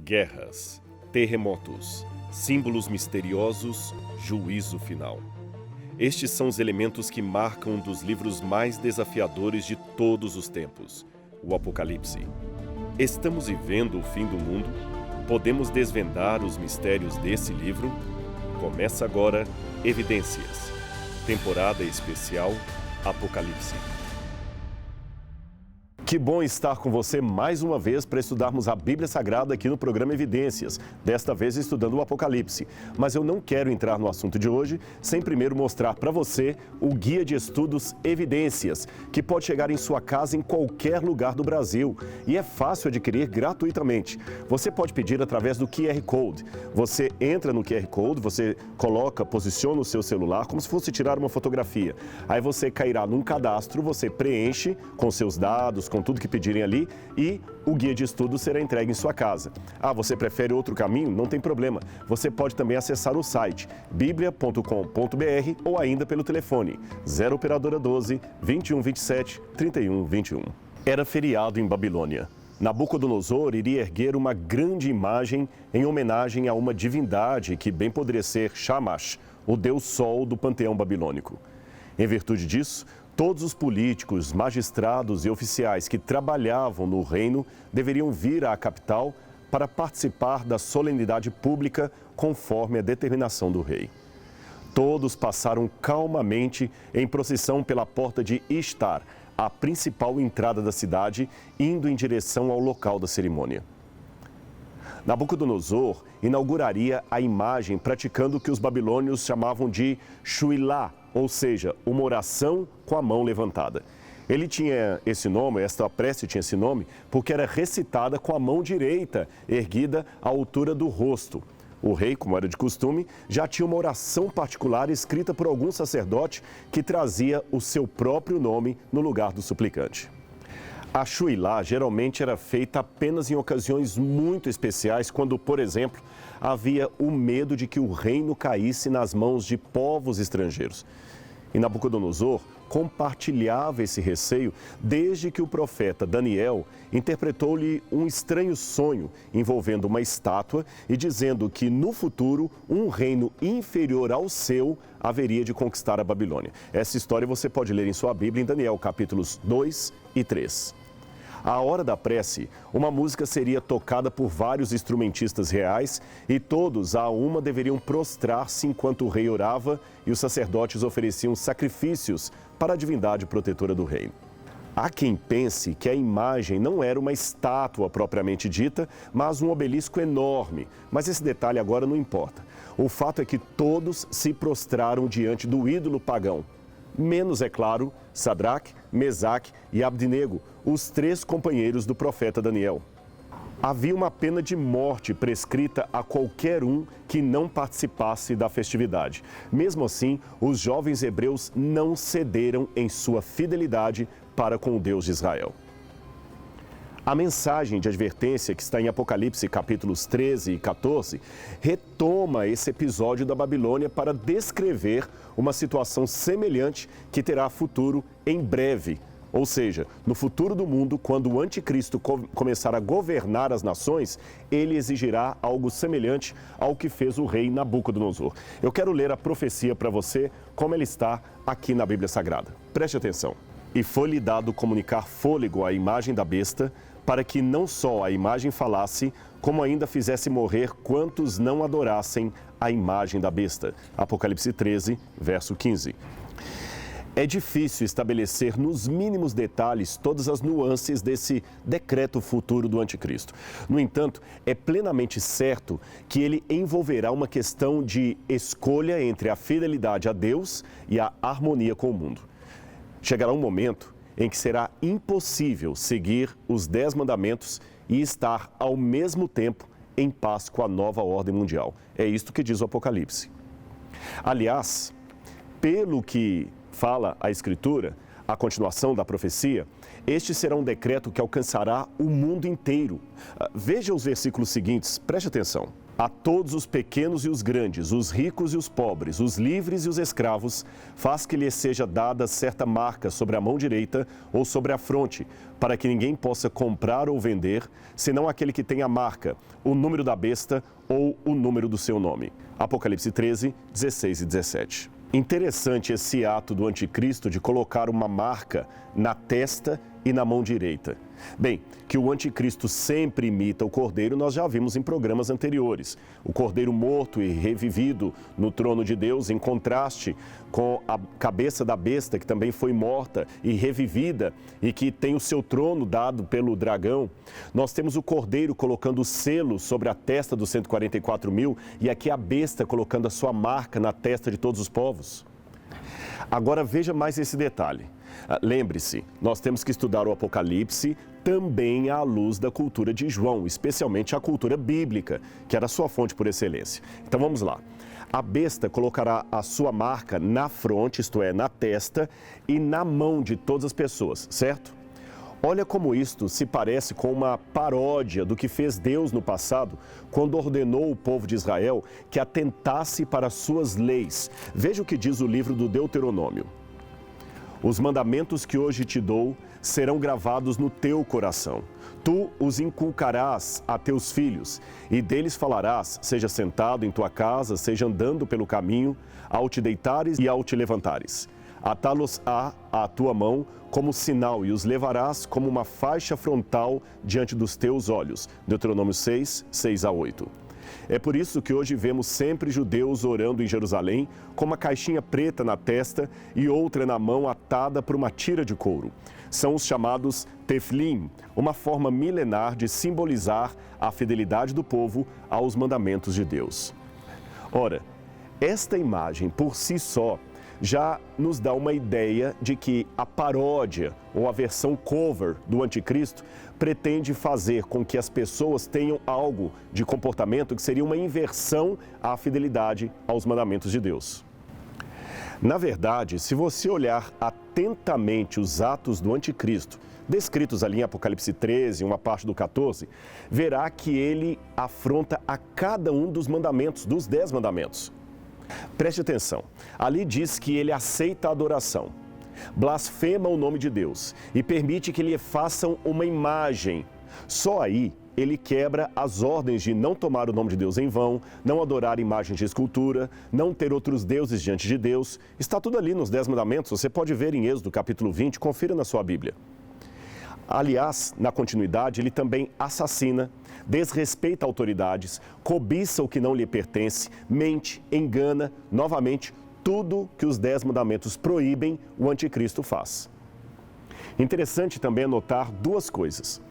Guerras, terremotos, símbolos misteriosos, juízo final. Estes são os elementos que marcam um dos livros mais desafiadores de todos os tempos, o Apocalipse. Estamos vivendo o fim do mundo? Podemos desvendar os mistérios desse livro? Começa agora Evidências, temporada especial Apocalipse. Que bom estar com você mais uma vez para estudarmos a Bíblia Sagrada aqui no programa Evidências, desta vez estudando o Apocalipse. Mas eu não quero entrar no assunto de hoje sem primeiro mostrar para você o Guia de Estudos Evidências, que pode chegar em sua casa em qualquer lugar do Brasil e é fácil adquirir gratuitamente. Você pode pedir através do QR Code. Você entra no QR Code, você posiciona o seu celular como se fosse tirar uma fotografia. Aí você cairá num cadastro, você preenche com seus dados, com tudo que pedirem ali, e o guia de estudo será entregue em sua casa. Ah, você prefere outro caminho? Não tem problema. Você pode também acessar o site biblia.com.br ou ainda pelo telefone 0 operadora 12 21 27 31 21. Era feriado em Babilônia. Nabucodonosor iria erguer uma grande imagem em homenagem a uma divindade que bem poderia ser Shamash, o deus sol do panteão babilônico. Em virtude disso, todos os políticos, magistrados e oficiais que trabalhavam no reino deveriam vir à capital para participar da solenidade pública conforme a determinação do rei. Todos passaram calmamente em procissão pela porta de Ishtar, a principal entrada da cidade, indo em direção ao local da cerimônia. Nabucodonosor inauguraria a imagem praticando o que os babilônios chamavam de Shuilá, ou seja, uma oração com a mão levantada. Ele tinha esse nome, esta prece tinha esse nome, porque era recitada com a mão direita erguida à altura do rosto. O rei, como era de costume, já tinha uma oração particular escrita por algum sacerdote que trazia o seu próprio nome no lugar do suplicante. A Shuilá geralmente era feita apenas em ocasiões muito especiais, quando, por exemplo, havia o medo de que o reino caísse nas mãos de povos estrangeiros. E Nabucodonosor compartilhava esse receio desde que o profeta Daniel interpretou-lhe um estranho sonho envolvendo uma estátua e dizendo que no futuro um reino inferior ao seu haveria de conquistar a Babilônia. Essa história você pode ler em sua Bíblia em Daniel, capítulos 2 e 3. À hora da prece, uma música seria tocada por vários instrumentistas reais e todos, a uma, deveriam prostrar-se enquanto o rei orava e os sacerdotes ofereciam sacrifícios para a divindade protetora do reino. Há quem pense que a imagem não era uma estátua propriamente dita, mas um obelisco enorme. Mas esse detalhe agora não importa. O fato é que todos se prostraram diante do ídolo pagão. Menos, é claro, Sadraque, Mesaque e Abdinego, os três companheiros do profeta Daniel. Havia uma pena de morte prescrita a qualquer um que não participasse da festividade. Mesmo assim, os jovens hebreus não cederam em sua fidelidade para com o Deus de Israel. A mensagem de advertência que está em Apocalipse capítulos 13 e 14 retoma esse episódio da Babilônia para descrever uma situação semelhante que terá futuro em breve. Ou seja, no futuro do mundo, quando o anticristo começar a governar as nações, ele exigirá algo semelhante ao que fez o rei Nabucodonosor. Eu quero ler a profecia para você como ela está aqui na Bíblia Sagrada. Preste atenção. E foi-lhe dado comunicar fôlego à imagem da besta, para que não só a imagem falasse, como ainda fizesse morrer quantos não adorassem a imagem da besta. Apocalipse 13, verso 15. É difícil estabelecer nos mínimos detalhes todas as nuances desse decreto futuro do anticristo. No entanto, é plenamente certo que ele envolverá uma questão de escolha entre a fidelidade a Deus e a harmonia com o mundo. Chegará um momento em que será impossível seguir os 10 mandamentos e estar ao mesmo tempo em paz com a nova ordem mundial. É isto que diz o Apocalipse. Aliás, pelo que fala a Escritura, a continuação da profecia, este será um decreto que alcançará o mundo inteiro. Veja os versículos seguintes, preste atenção. A todos os pequenos e os grandes, os ricos e os pobres, os livres e os escravos, faz que lhes seja dada certa marca sobre a mão direita ou sobre a fronte, para que ninguém possa comprar ou vender, senão aquele que tem a marca, o número da besta ou o número do seu nome. Apocalipse 13, 16 e 17. Interessante esse ato do anticristo de colocar uma marca na testa e na mão direita. Bem, que o anticristo sempre imita o cordeiro, nós já vimos em programas anteriores. O cordeiro morto e revivido no trono de Deus, em contraste com a cabeça da besta, que também foi morta e revivida e que tem o seu trono dado pelo dragão. Nós temos o cordeiro colocando o selo sobre a testa dos 144 mil e aqui a besta colocando a sua marca na testa de todos os povos. Agora veja mais esse detalhe. Lembre-se, nós temos que estudar o Apocalipse também à luz da cultura de João, especialmente a cultura bíblica, que era a sua fonte por excelência. Então vamos lá. A besta colocará a sua marca na fronte, isto é, na testa, e na mão de todas as pessoas, certo? Olha como isto se parece com uma paródia do que fez Deus no passado, quando ordenou o povo de Israel que atentasse para as suas leis. Veja o que diz o livro do Deuteronômio. Os mandamentos que hoje te dou serão gravados no teu coração. Tu os inculcarás a teus filhos, e deles falarás, seja sentado em tua casa, seja andando pelo caminho, ao te deitares e ao te levantares. Atá-los-á à tua mão como sinal, e os levarás como uma faixa frontal diante dos teus olhos. Deuteronômio 6, 6 a 8. É por isso que hoje vemos sempre judeus orando em Jerusalém com uma caixinha preta na testa e outra na mão atada por uma tira de couro. São os chamados teflim, uma forma milenar de simbolizar a fidelidade do povo aos mandamentos de Deus. Ora, esta imagem por si só já nos dá uma ideia de que a paródia ou a versão cover do anticristo pretende fazer com que as pessoas tenham algo de comportamento que seria uma inversão à fidelidade aos mandamentos de Deus. Na verdade, se você olhar atentamente os atos do anticristo, descritos ali em Apocalipse 13, uma parte do 14, verá que ele afronta a cada um dos mandamentos, dos 10 mandamentos. Preste atenção, ali diz que ele aceita a adoração, blasfema o nome de Deus e permite que lhe façam uma imagem. Só aí ele quebra as ordens de não tomar o nome de Deus em vão, não adorar imagens de escultura, não ter outros deuses diante de Deus. Está tudo ali nos 10 mandamentos, você pode ver em Êxodo capítulo 20, confira na sua Bíblia. Aliás, na continuidade, ele também assassina, desrespeita autoridades, cobiça o que não lhe pertence, mente, engana, novamente, tudo que os 10 mandamentos proíbem, o anticristo faz. Interessante também notar duas coisas.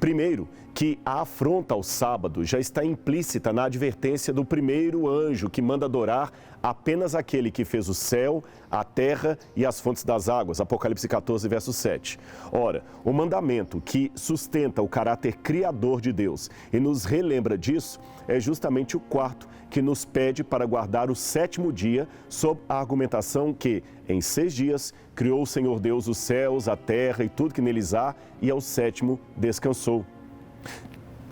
Primeiro, que a afronta ao sábado já está implícita na advertência do primeiro anjo que manda adorar apenas aquele que fez o céu, a terra e as fontes das águas, Apocalipse 14, verso 7. Ora, o mandamento que sustenta o caráter criador de Deus e nos relembra disso é justamente o quarto, que nos pede para guardar o 7º dia, sob a argumentação que, em 6 dias, criou o Senhor Deus os céus, a terra e tudo que neles há, e ao 7º descansou.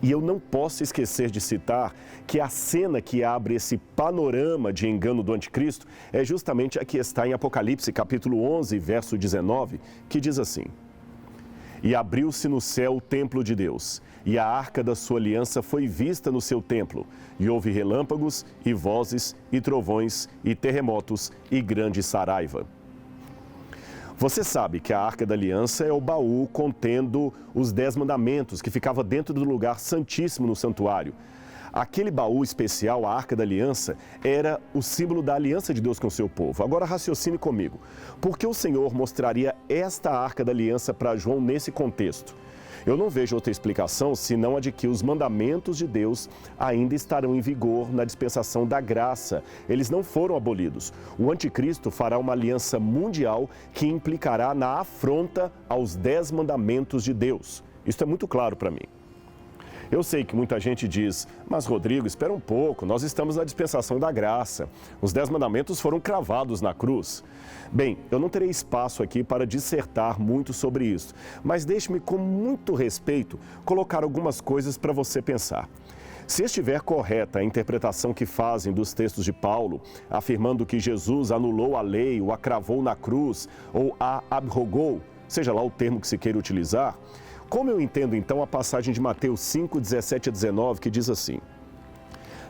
E eu não posso esquecer de citar que a cena que abre esse panorama de engano do anticristo é justamente a que está em Apocalipse, capítulo 11, verso 19, que diz assim: E abriu-se no céu o templo de Deus, e a arca da sua aliança foi vista no seu templo, e houve relâmpagos, e vozes, e trovões, e terremotos, e grande saraiva. Você sabe que a Arca da Aliança é o baú contendo os 10 mandamentos, que ficava dentro do lugar santíssimo no santuário. Aquele baú especial, a Arca da Aliança, era o símbolo da aliança de Deus com o seu povo. Agora raciocine comigo. Por que o Senhor mostraria esta Arca da Aliança para João nesse contexto? Eu não vejo outra explicação senão a de que os mandamentos de Deus ainda estarão em vigor na dispensação da graça. Eles não foram abolidos. O anticristo fará uma aliança mundial que implicará na afronta aos 10 mandamentos de Deus. Isso é muito claro para mim. Eu sei que muita gente diz, mas Rodrigo, espera um pouco, nós estamos na dispensação da graça. Os 10 mandamentos foram cravados na cruz. Bem, eu não terei espaço aqui para dissertar muito sobre isso, mas deixe-me com muito respeito colocar algumas coisas para você pensar. Se estiver correta a interpretação que fazem dos textos de Paulo, afirmando que Jesus anulou a lei, ou a cravou na cruz, ou a abrogou, seja lá o termo que se queira utilizar, como eu entendo então a passagem de Mateus 5, 17 a 19, que diz assim: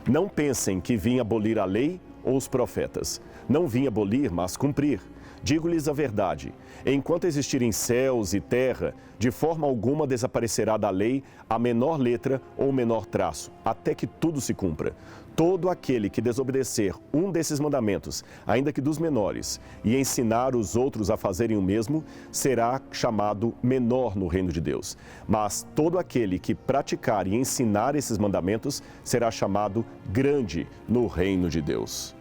Não pensem que vim abolir a lei ou os profetas. Não vim abolir, mas cumprir. Digo-lhes a verdade, enquanto existirem céus e terra, de forma alguma desaparecerá da lei a menor letra ou menor traço, até que tudo se cumpra. Todo aquele que desobedecer um desses mandamentos, ainda que dos menores, e ensinar os outros a fazerem o mesmo, será chamado menor no reino de Deus. Mas todo aquele que praticar e ensinar esses mandamentos será chamado grande no reino de Deus.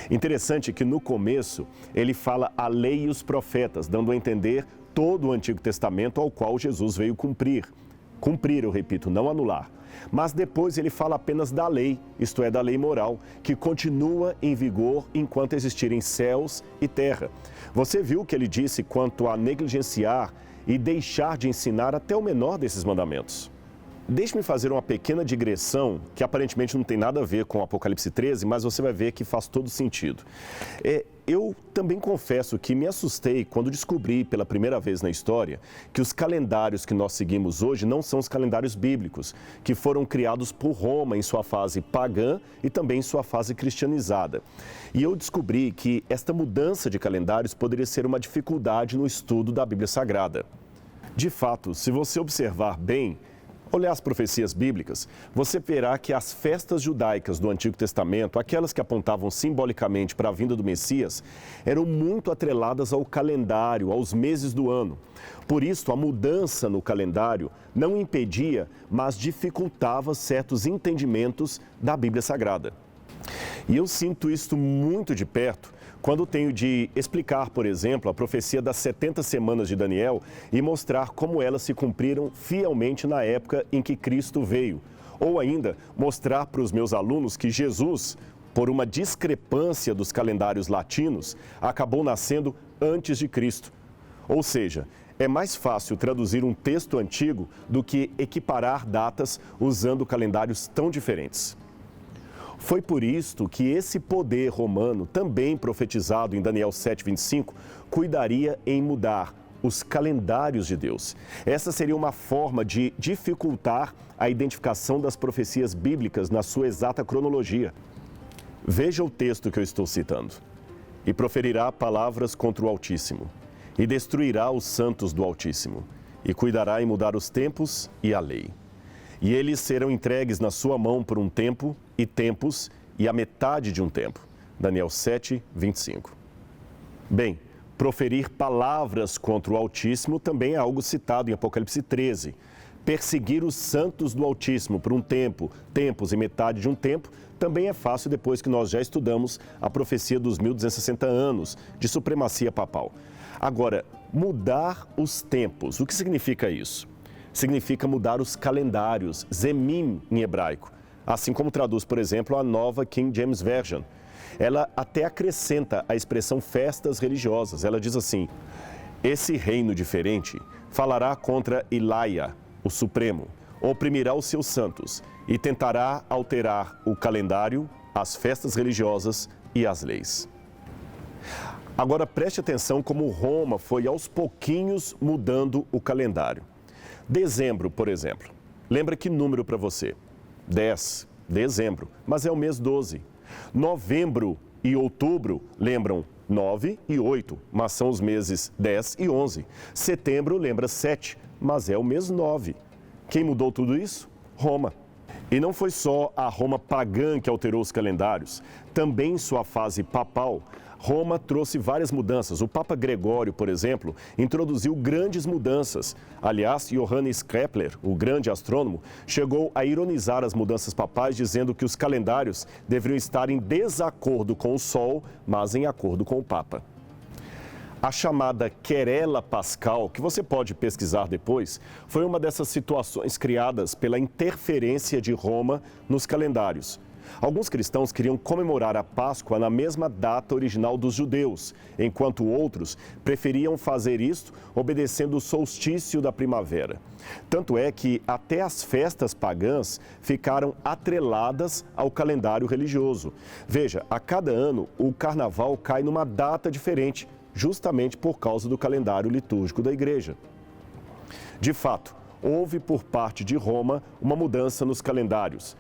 Interessante que no começo ele fala a lei e os profetas, dando a entender todo o Antigo Testamento ao qual Jesus veio cumprir. Cumprir, eu repito, não anular. Mas depois ele fala apenas da lei, isto é, da lei moral, que continua em vigor enquanto existirem céus e terra. Você viu o que ele disse quanto a negligenciar e deixar de ensinar até o menor desses mandamentos. Deixe-me fazer uma pequena digressão, que aparentemente não tem nada a ver com Apocalipse 13, mas você vai ver que faz todo sentido. Eu também confesso que me assustei quando descobri pela primeira vez na história que os calendários que nós seguimos hoje não são os calendários bíblicos, que foram criados por Roma em sua fase pagã e também em sua fase cristianizada. E eu descobri que esta mudança de calendários poderia ser uma dificuldade no estudo da Bíblia Sagrada. De fato, se você observar bem, olhar as profecias bíblicas, você verá que as festas judaicas do Antigo Testamento, aquelas que apontavam simbolicamente para a vinda do Messias, eram muito atreladas ao calendário, aos meses do ano. Por isso, a mudança no calendário não impedia, mas dificultava certos entendimentos da Bíblia Sagrada. E eu sinto isso muito de perto quando tenho de explicar, por exemplo, a profecia das 70 semanas de Daniel e mostrar como elas se cumpriram fielmente na época em que Cristo veio. Ou ainda, mostrar para os meus alunos que Jesus, por uma discrepância dos calendários latinos, acabou nascendo antes de Cristo. Ou seja, é mais fácil traduzir um texto antigo do que equiparar datas usando calendários tão diferentes. Foi por isto que esse poder romano, também profetizado em Daniel 7:25, cuidaria em mudar os calendários de Deus. Essa seria uma forma de dificultar a identificação das profecias bíblicas na sua exata cronologia. Veja o texto que eu estou citando. E proferirá palavras contra o Altíssimo, e destruirá os santos do Altíssimo, e cuidará em mudar os tempos e a lei. E eles serão entregues na sua mão por um tempo e tempos e a metade de um tempo. Daniel 7:25. Bem, proferir palavras contra o Altíssimo também é algo citado em Apocalipse 13. Perseguir os santos do Altíssimo por um tempo, tempos e metade de um tempo, também é fácil depois que nós já estudamos a profecia dos 1260 anos de supremacia papal. Agora, mudar os tempos, o que significa isso? Significa mudar os calendários, zemim em hebraico, assim como traduz, por exemplo, a nova King James Version. Ela até acrescenta a expressão festas religiosas. Ela diz assim: esse reino diferente falará contra Ilaia, o Supremo, oprimirá os seus santos e tentará alterar o calendário, as festas religiosas e as leis. Agora preste atenção como Roma foi aos pouquinhos mudando o calendário. Dezembro, por exemplo. Lembra que número para você? 10, dezembro, mas é o mês 12. Novembro e outubro lembram 9 e 8, mas são os meses 10 e 11. Setembro lembra 7, mas é o mês 9. Quem mudou tudo isso? Roma. E não foi só a Roma pagã que alterou os calendários. Também em sua fase papal, Roma trouxe várias mudanças. O Papa Gregório, por exemplo, introduziu grandes mudanças. Aliás, Johannes Kepler, o grande astrônomo, chegou a ironizar as mudanças papais, dizendo que os calendários deveriam estar em desacordo com o Sol, mas em acordo com o Papa. A chamada querela pascal, que você pode pesquisar depois, foi uma dessas situações criadas pela interferência de Roma nos calendários. Alguns cristãos queriam comemorar a Páscoa na mesma data original dos judeus, enquanto outros preferiam fazer isto obedecendo o solstício da primavera. Tanto é que até as festas pagãs ficaram atreladas ao calendário religioso. Veja, a cada ano o carnaval cai numa data diferente, justamente por causa do calendário litúrgico da igreja. De fato, houve por parte de Roma uma mudança nos calendários.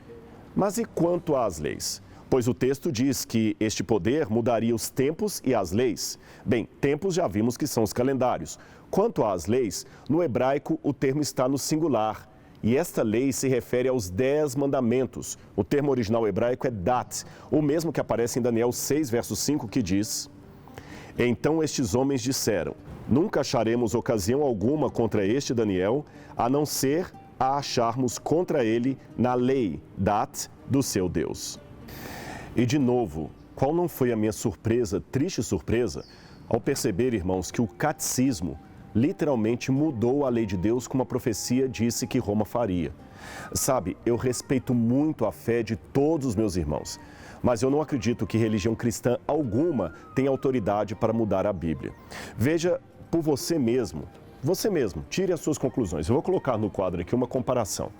Mas e quanto às leis? Pois o texto diz que este poder mudaria os tempos e as leis. Bem, tempos já vimos que são os calendários. Quanto às leis, no hebraico o termo está no singular. E esta lei se refere aos 10 mandamentos. O termo original hebraico é dat, o mesmo que aparece em Daniel 6, verso 5, que diz: Então estes homens disseram: Nunca acharemos ocasião alguma contra este Daniel, a não ser a acharmos contra ele na lei, dat, do seu Deus. E de novo, qual não foi a minha surpresa, triste surpresa, ao perceber, irmãos, que o catecismo literalmente mudou a lei de Deus como a profecia disse que Roma faria. Sabe, eu respeito muito a fé de todos os meus irmãos, mas eu não acredito que religião cristã alguma tenha autoridade para mudar a Bíblia. Veja por você mesmo, tire as suas conclusões. Eu vou colocar no quadro aqui uma comparação.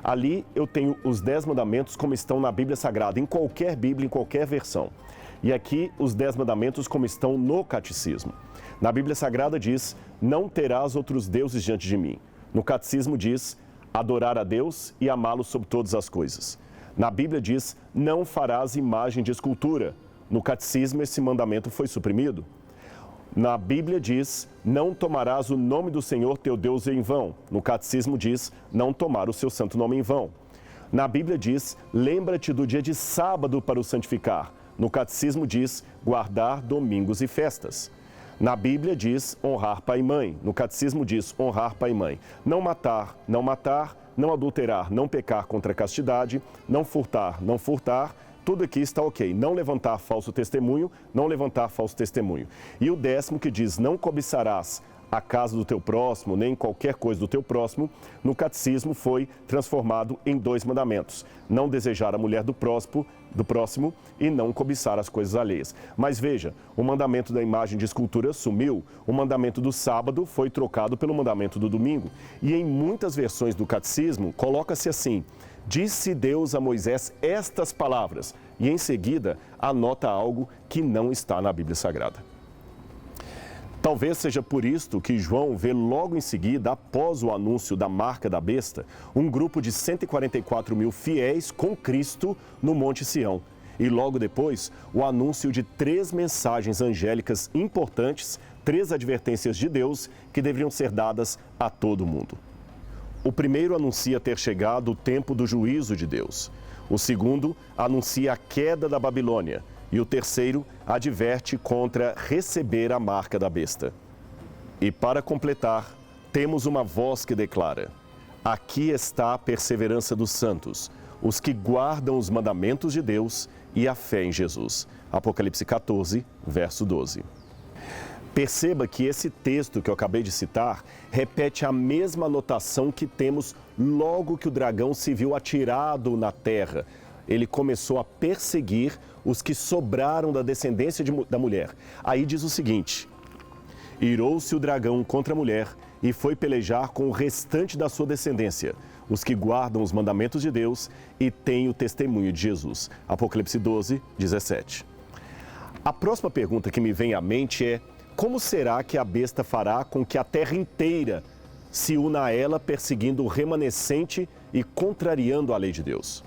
Ali eu tenho os 10 mandamentos como estão na Bíblia Sagrada, em qualquer Bíblia, em qualquer versão. E aqui os 10 mandamentos como estão no catecismo. Na Bíblia Sagrada diz: não terás outros deuses diante de mim. No catecismo diz: adorar a Deus e amá-lo sobre todas as coisas. Na Bíblia diz: não farás imagem de escultura. No catecismo esse mandamento foi suprimido. Na Bíblia diz: não tomarás o nome do Senhor teu Deus em vão. No catecismo diz: não tomar o seu santo nome em vão. Na Bíblia diz: lembra-te do dia de sábado para o santificar. No catecismo diz: guardar domingos e festas. Na Bíblia diz: honrar pai e mãe. No catecismo diz: honrar pai e mãe. Não matar, não adulterar, não pecar contra a castidade, não furtar, tudo aqui está ok. Não levantar falso testemunho, E o 10º que diz: não cobiçarás a casa do teu próximo, nem qualquer coisa do teu próximo, no catecismo foi transformado em 2 mandamentos: não desejar a mulher do próximo e não cobiçar as coisas alheias. Mas veja, o mandamento da imagem de escultura sumiu, o mandamento do sábado foi trocado pelo mandamento do domingo. E em muitas versões do catecismo, coloca-se assim: disse Deus a Moisés estas palavras, e em seguida anota algo que não está na Bíblia Sagrada. Talvez seja por isto que João vê logo em seguida, após o anúncio da marca da besta, um grupo de 144 mil fiéis com Cristo no Monte Sião. E logo depois, o anúncio de 3 mensagens angélicas importantes, 3 advertências de Deus que deveriam ser dadas a todo mundo. O primeiro anuncia ter chegado o tempo do juízo de Deus. O segundo anuncia a queda da Babilônia. E o terceiro adverte contra receber a marca da besta. E para completar, temos uma voz que declara: aqui está a perseverança dos santos, os que guardam os mandamentos de Deus e a fé em Jesus. Apocalipse 14, verso 12. Perceba que esse texto que eu acabei de citar repete a mesma anotação que temos logo que o dragão se viu atirado na terra. Ele começou a perseguir os que sobraram da descendência da mulher. Aí diz o seguinte: irou-se o dragão contra a mulher e foi pelejar com o restante da sua descendência, os que guardam os mandamentos de Deus e têm o testemunho de Jesus. Apocalipse 12, 17. A próxima pergunta que me vem à mente é: como será que a besta fará com que a terra inteira se una a ela, perseguindo o remanescente e contrariando a lei de Deus?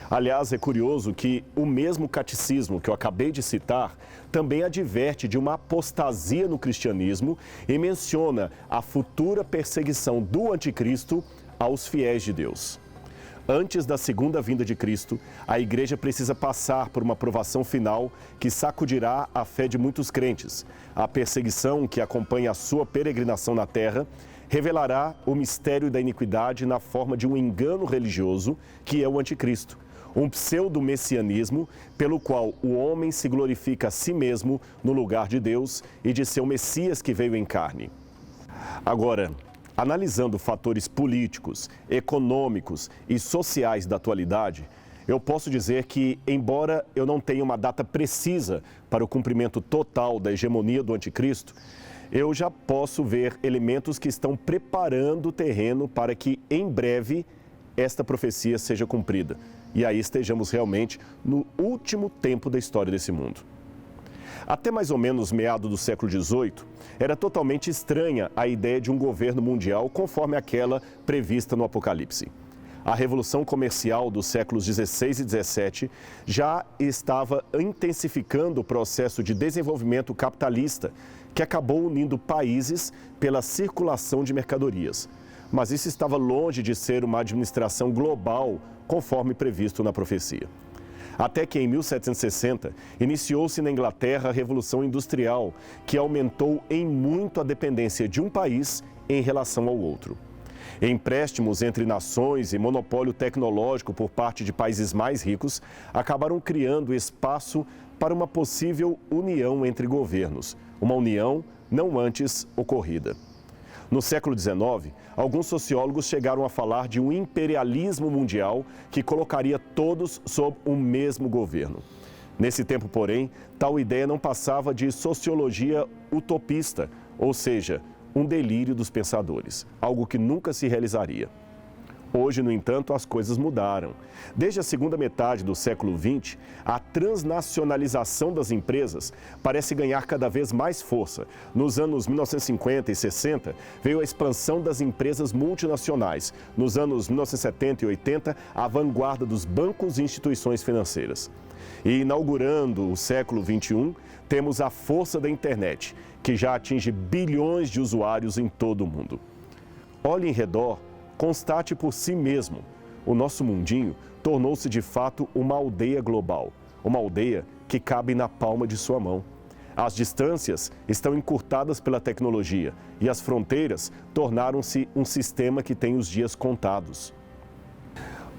Aliás, é curioso que o mesmo catecismo que eu acabei de citar também adverte de uma apostasia no cristianismo e menciona a futura perseguição do anticristo aos fiéis de Deus. Antes da segunda vinda de Cristo, a igreja precisa passar por uma provação final que sacudirá a fé de muitos crentes. A perseguição que acompanha a sua peregrinação na terra revelará o mistério da iniquidade na forma de um engano religioso, que é o anticristo. um pseudo-messianismo pelo qual o homem se glorifica a si mesmo no lugar de Deus e de seu Messias que veio em carne. Agora, analisando fatores políticos, econômicos e sociais da atualidade, eu posso dizer que, embora eu não tenha uma data precisa para o cumprimento total da hegemonia do anticristo, eu já posso ver elementos que estão preparando o terreno para que, em breve, esta profecia seja cumprida. E aí estejamos realmente no último tempo da história desse mundo. Até mais ou menos meado do século XVIII, era totalmente estranha a ideia de um governo mundial conforme aquela prevista no Apocalipse. A Revolução Comercial dos séculos XVI e XVII já estava intensificando o processo de desenvolvimento capitalista, que acabou unindo países pela circulação de mercadorias. Mas isso estava longe de ser uma administração global, conforme previsto na profecia. Até que em 1760, iniciou-se na Inglaterra a Revolução Industrial, que aumentou em muito a dependência de um país em relação ao outro. Empréstimos entre nações e monopólio tecnológico por parte de países mais ricos acabaram criando espaço para uma possível união entre governos, uma união não antes ocorrida. No século XIX, alguns sociólogos chegaram a falar de um imperialismo mundial que colocaria todos sob o mesmo governo. Nesse tempo, porém, tal ideia não passava de sociologia utopista, ou seja, um delírio dos pensadores, algo que nunca se realizaria. Hoje, no entanto, as coisas mudaram. Desde a segunda metade do século XX, a transnacionalização das empresas parece ganhar cada vez mais força. Nos anos 1950 e 60, veio a expansão das empresas multinacionais. Nos anos 1970 e 80, a vanguarda dos bancos e instituições financeiras. E inaugurando o século XXI, temos a força da internet, que já atinge bilhões de usuários em todo o mundo. Olhe em redor, constate por si mesmo. O nosso mundinho tornou-se de fato uma aldeia global, uma aldeia que cabe na palma de sua mão. As distâncias estão encurtadas pela tecnologia e as fronteiras tornaram-se um sistema que tem os dias contados.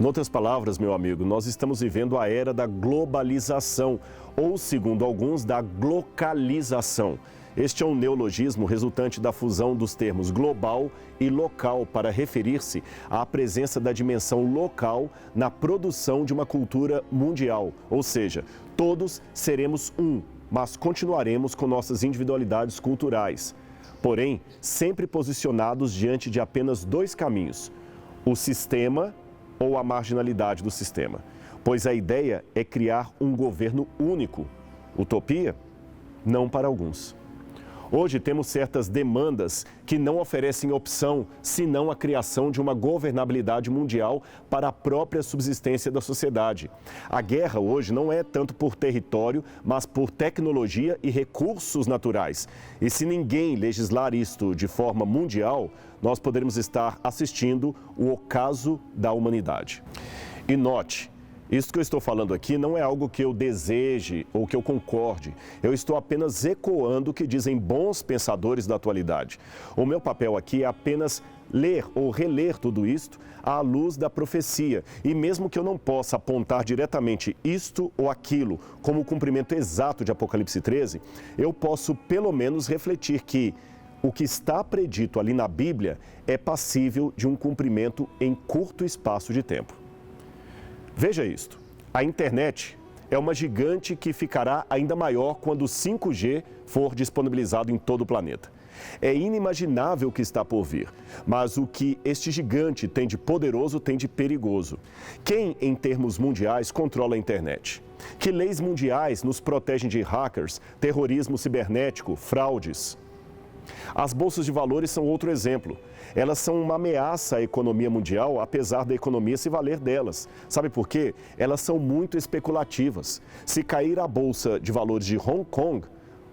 Em outras palavras, meu amigo, nós estamos vivendo a era da globalização, ou, segundo alguns, da glocalização. Este é um neologismo resultante da fusão dos termos global e local para referir-se à presença da dimensão local na produção de uma cultura mundial. Ou seja, todos seremos um, mas continuaremos com nossas individualidades culturais. Porém, sempre posicionados diante de apenas dois caminhos: o sistema ou a marginalidade do sistema. Pois a ideia é criar um governo único. Utopia? Não para alguns. Hoje temos certas demandas que não oferecem opção, senão a criação de uma governabilidade mundial para a própria subsistência da sociedade. A guerra hoje não é tanto por território, mas por tecnologia e recursos naturais. E se ninguém legislar isto de forma mundial, nós poderemos estar assistindo o ocaso da humanidade. E note, isso que eu estou falando aqui não é algo que eu deseje ou que eu concorde. Eu estou apenas ecoando o que dizem bons pensadores da atualidade. O meu papel aqui é apenas ler ou reler tudo isto à luz da profecia. E mesmo que eu não possa apontar diretamente isto ou aquilo como o cumprimento exato de Apocalipse 13, eu posso pelo menos refletir que o que está predito ali na Bíblia é passível de um cumprimento em curto espaço de tempo. Veja isto, a internet é uma gigante que ficará ainda maior quando o 5G for disponibilizado em todo o planeta. É inimaginável o que está por vir, mas o que este gigante tem de poderoso tem de perigoso. Quem, em termos mundiais, controla a internet? Que leis mundiais nos protegem de hackers, terrorismo cibernético, fraudes? As bolsas de valores são outro exemplo. Elas são uma ameaça à economia mundial, apesar da economia se valer delas. Sabe por quê? Elas são muito especulativas. Se cair a bolsa de valores de Hong Kong,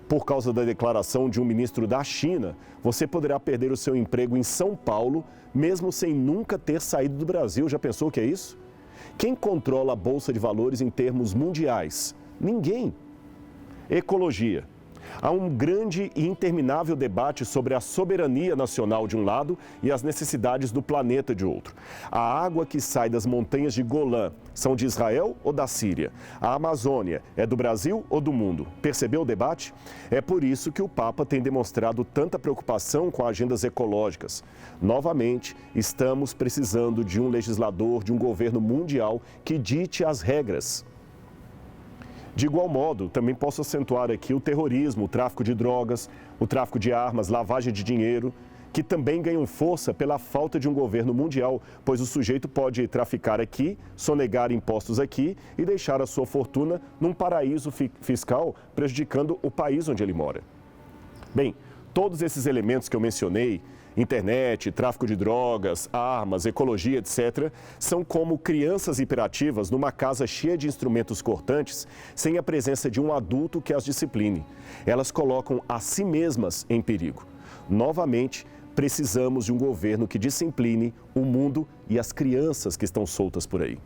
por causa da declaração de um ministro da China, você poderá perder o seu emprego em São Paulo, mesmo sem nunca ter saído do Brasil. Já pensou o que é isso? Quem controla a bolsa de valores em termos mundiais? Ninguém. Ecologia. Há um grande e interminável debate sobre a soberania nacional de um lado e as necessidades do planeta de outro. A água que sai das montanhas de Golã são de Israel ou da Síria? A Amazônia é do Brasil ou do mundo? Percebeu o debate? É por isso que o Papa tem demonstrado tanta preocupação com agendas ecológicas. Novamente, estamos precisando de um legislador, de um governo mundial que dite as regras. De igual modo, também posso acentuar aqui o terrorismo, o tráfico de drogas, o tráfico de armas, lavagem de dinheiro, que também ganham força pela falta de um governo mundial, pois o sujeito pode traficar aqui, sonegar impostos aqui e deixar a sua fortuna num paraíso fiscal, prejudicando o país onde ele mora. Bem, todos esses elementos que eu mencionei, internet, tráfico de drogas, armas, ecologia, etc., são como crianças hiperativas numa casa cheia de instrumentos cortantes, sem a presença de um adulto que as discipline. Elas colocam a si mesmas em perigo. Novamente, precisamos de um governo que discipline o mundo e as crianças que estão soltas por aí.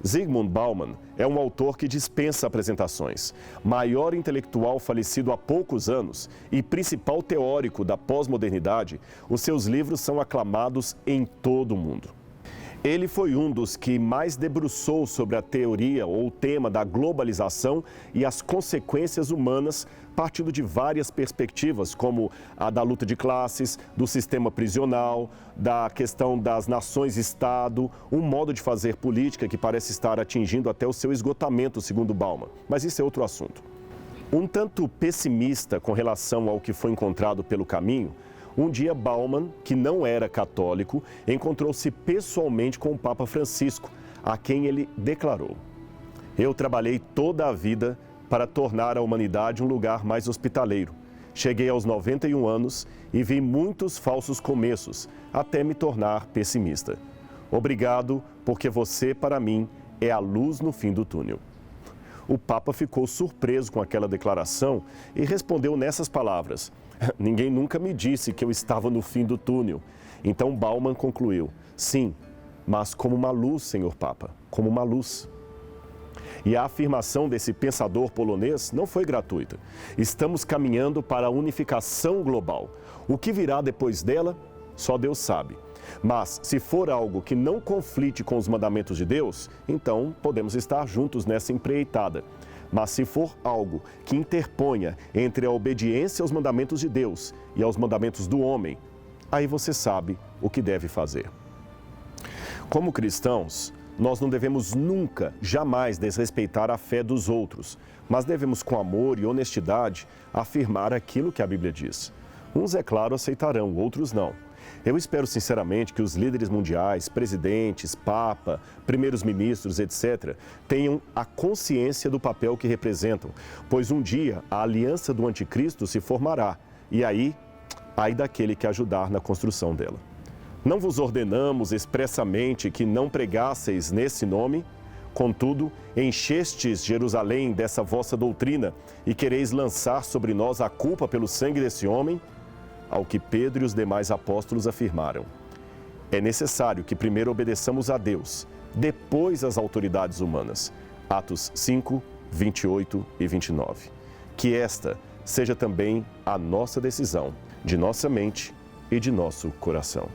Zygmunt Bauman é um autor que dispensa apresentações. Maior intelectual falecido há poucos anos e principal teórico da pós-modernidade, os seus livros são aclamados em todo o mundo. Ele foi um dos que mais debruçou sobre a teoria ou o tema da globalização e as consequências humanas, partindo de várias perspectivas, como a da luta de classes, do sistema prisional, da questão das nações-estado, um modo de fazer política que parece estar atingindo até o seu esgotamento, segundo Bauman. Mas isso é outro assunto. Um tanto pessimista com relação ao que foi encontrado pelo caminho, um dia Bauman, que não era católico, encontrou-se pessoalmente com o Papa Francisco, a quem ele declarou: "Eu trabalhei toda a vida para tornar a humanidade um lugar mais hospitaleiro. Cheguei aos 91 anos e vi muitos falsos começos, até me tornar pessimista. Obrigado, porque você, para mim, é a luz no fim do túnel." O Papa ficou surpreso com aquela declaração e respondeu nessas palavras: "Ninguém nunca me disse que eu estava no fim do túnel." Então Bauman concluiu: "Sim, mas como uma luz, senhor Papa, como uma luz." E a afirmação desse pensador polonês não foi gratuita. Estamos caminhando para a unificação global. O que virá depois dela, só Deus sabe. Mas, se for algo que não conflite com os mandamentos de Deus, então podemos estar juntos nessa empreitada. Mas se for algo que interponha entre a obediência aos mandamentos de Deus e aos mandamentos do homem, aí você sabe o que deve fazer. Como cristãos, nós não devemos nunca, jamais desrespeitar a fé dos outros, mas devemos, com amor e honestidade, afirmar aquilo que a Bíblia diz. Uns, é claro, aceitarão, outros não. Eu espero sinceramente que os líderes mundiais, presidentes, papa, primeiros ministros, etc., tenham a consciência do papel que representam, pois um dia a aliança do anticristo se formará, e aí daquele que ajudar na construção dela. Não vos ordenamos expressamente que não pregasseis nesse nome? Contudo, enchestes Jerusalém dessa vossa doutrina e quereis lançar sobre nós a culpa pelo sangue desse homem? Ao que Pedro e os demais apóstolos afirmaram: é necessário que primeiro obedeçamos a Deus, depois às autoridades humanas. Atos 5, 28 e 29. Que esta seja também a nossa decisão, de nossa mente e de nosso coração.